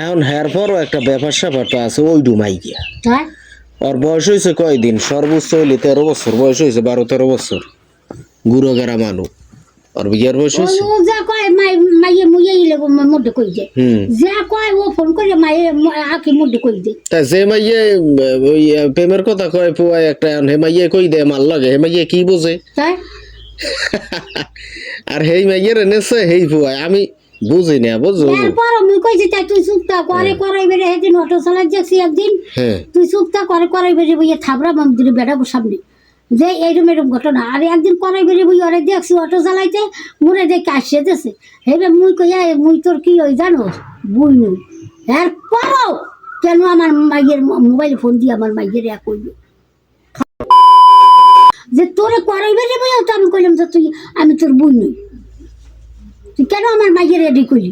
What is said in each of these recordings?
এখন হের পরও একটা ব্যাপার স্যাপারটা আছে ওই ডুমাই গিয়া হ্যাঁ ওর বয়স হয়েছে কয়দিন সর্বোচ্চ হইলে 13 বছর বয়স হয়েছে 12-13 বছর গুড়ো গেরা মানুষ আর বিয়ার বয়স ওই হয়েছে ও যা কয় মাইয়ে মুইয়ে ইলে মধ্যে কই দে যা কয় ও ফোন করে মাইয়ে আকি মধ্যে কই দে তা যে মাইয়ে ওই প্রেমের কথা কয় পুয়াই একটা হে মাইয়ে কই দে মাল লাগে হে মাইয়ে কি বোঝে তাই আর হেই মাইয়ের এনেছে হেই পুয়াই আমি বুঝি না বুঝো এরপর মুই কইছি তাই তুই চুপটা করে করাই বেরে সেদিন অটো চালাই যাচ্ছি একদিন হ্যাঁ তুই চুপটা করে করাই বেরে বইয়ে থাবরা মাম দিলে বেড়া সামনে যে এইরকম এরকম ঘটনা আর একদিন করাই বেরে বই ওরে দেখছি অটো চালাইতে মুড়ে দেখে আসছে দেশে হেবে মুই কইয়া মুই তোর কি ওই জানো বুই নই এরপরও কেন আমার মাইয়ের মোবাইল ফোন দিয়ে আমার মাইয়ের এক কইল যে তোরে করাই বেরে বইয়া তো আমি কইলাম যে তুই আমি তোর বুই নই তুই কেন আমার মাইয়ের রেডি করলি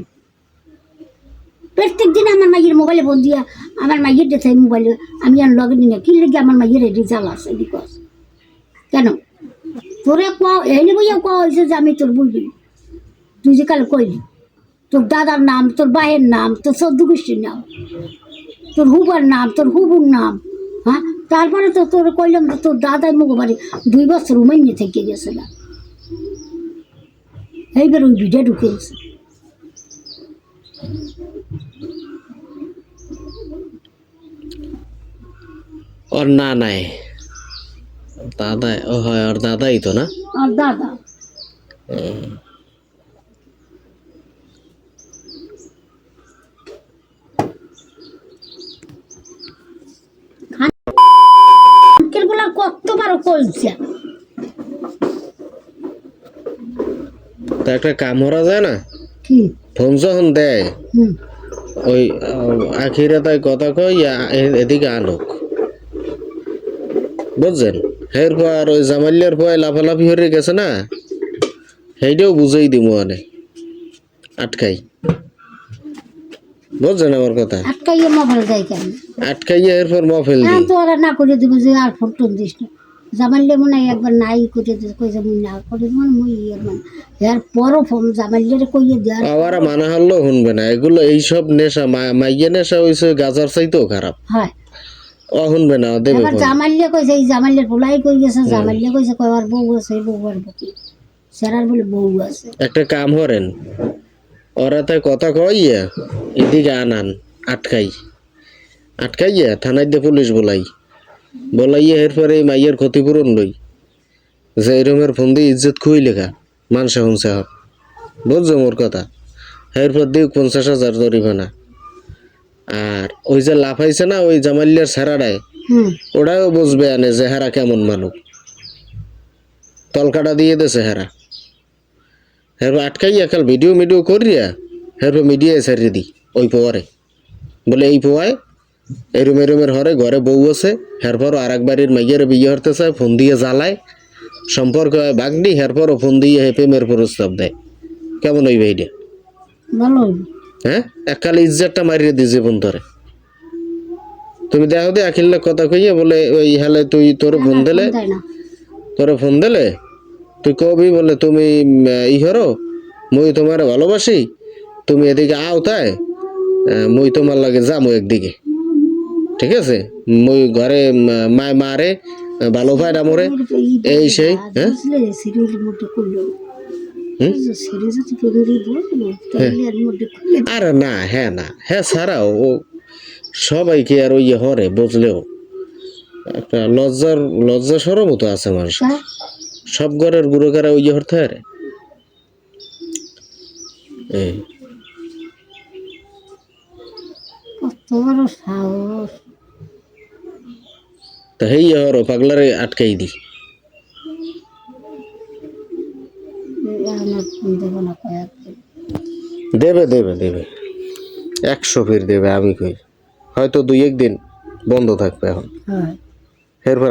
প্রত্যেক দিন আমার মাইয়ের মোবাইলে ফোন দিয়া আমার মাইয়ের দেখাই মোবাইলে আমি আর লগে নিয়ে কি লেগে আমার মাইয়ের রেডি জ্বালাস বিকজ কেন তোরে কোয়া এনে বইয়া কোয়া হয়েছে যে আমি তোর বুঝলি তুই যে কাল কইলি তোর দাদার নাম তোর ভাইয়ের নাম তোর চৌদ্দ গোষ্ঠীর নাম তোর হুবার নাম তোর হুবুর নাম হ্যাঁ তারপরে তো তোর কইলাম তোর দাদাই মুখ বাড়ি 2 বছর উমাইনে থেকে গেছিল এইবার ওই ভিডিও ঢুকেছে ওর না নাই দাদা ও হয় ওর দাদাই তো না আর দাদা গুলা কতবার কইছে তা একটা কাম করা যায় না কি ফোন যখন দেয় ওই আখিরা তাই কথা কই এদিকে আনুক বুঝছেন এরপর ওই জামাইলের পয় লাফালাফি হয়ে গেছে না সেইটাও বুঝেই দিব মানে আটকাই বুঝছেন আমার কথা আটকাইয়ে মোবাইল দেয় কেন আটকাইয়া এরপর মফেল হ্যাঁ দিই তো ওরা না করে দেবো যে আর ফোন টোন দিস না জামাইলে মনে হয় একবার নাই করে দিস কই মুই না করে দেবো মুই ইয়ের মানে এর পরও ফোন জামাইলে কইয়ে দেওয়ার আবার মানা হলেও শুনবে না এগুলো এইসব নেশা মাইয়ে নেশা হয়েছে গাজার চাইতেও খারাপ হয় ও শুনবে না দেবে এবার জামাইলে কইছে এই জামাইলে পোলাই কই গেছে জামাইলে কইছে কয়বার বউ আছে বউ আর বকি সেরার বলে বউ আছে একটা কাম করেন ওরা তাই কথা কইয়া এদিকে আনান আটকাইয়া থানায় দিয়ে পুলিশ বলাইয়া এরপরে এই মাইয়ের ক্ষতিপূরণ লই যে এরমের ফোন দিয়ে ইজ্জত খুই লেখা মানসা হুনসা হক বুঝছো মোর কথা এরপর দিক 50,000 জরিমানা আর ওই যে লাফাইছে না ওই জামাইলের সেরাডায় ওটাও বুঝবে আনে যে হেরা কেমন মানুষ তলকাটা দিয়ে দেছে হেরা এরপর আটকাইয়া কাল ভিডিও করিয়া এরপর মিডিয়ায় ছাড়িয়ে দিই ওই পোয়ারে বলে এই পোয়ায় এরমের হরে ঘরে বউ আছে এরপর আর এক বাড়ির মাইয়ের বিয়ে হতে চায় ফোন দিয়ে জ্বালায় সম্পর্ক হয় বাগনি এরপরও ফোন দিয়ে প্রেমের প্রস্তাব দেয় কেমন ওই ভাইটা ভালো হ্যাঁ এককালে ইজ্জতটা মারিয়ে দিয়েছে বোন ধরে তুমি দেখো দে আখিল্লা কথা কইয়া বলে ওই হালে তুই তোর ফোন দিলে তুই কবি বলে তুমি ই হরো মুই তোমার ভালোবাসি তুমি এদিকে আও তাই মুই তোমার লাগে যাবো একদিকে ঠিক আছে মুই ঘরে মারে ভালো পায় না মরে এই সেই হ্যাঁ আরে না হ্যাঁ ছাড়াও ও সবাইকে আর ওই হরে বুঝলেও একটা লজ্জা সরমও তো আছে মানুষ সব ঘরের গুরুকারা ওই হরতে আরে তা হেই হর পাগলারে আটকাই দি দেবে 100 ফির দেবে আমি কই হয়তো 2-1 দিন বন্ধ থাকবে এখন এরপর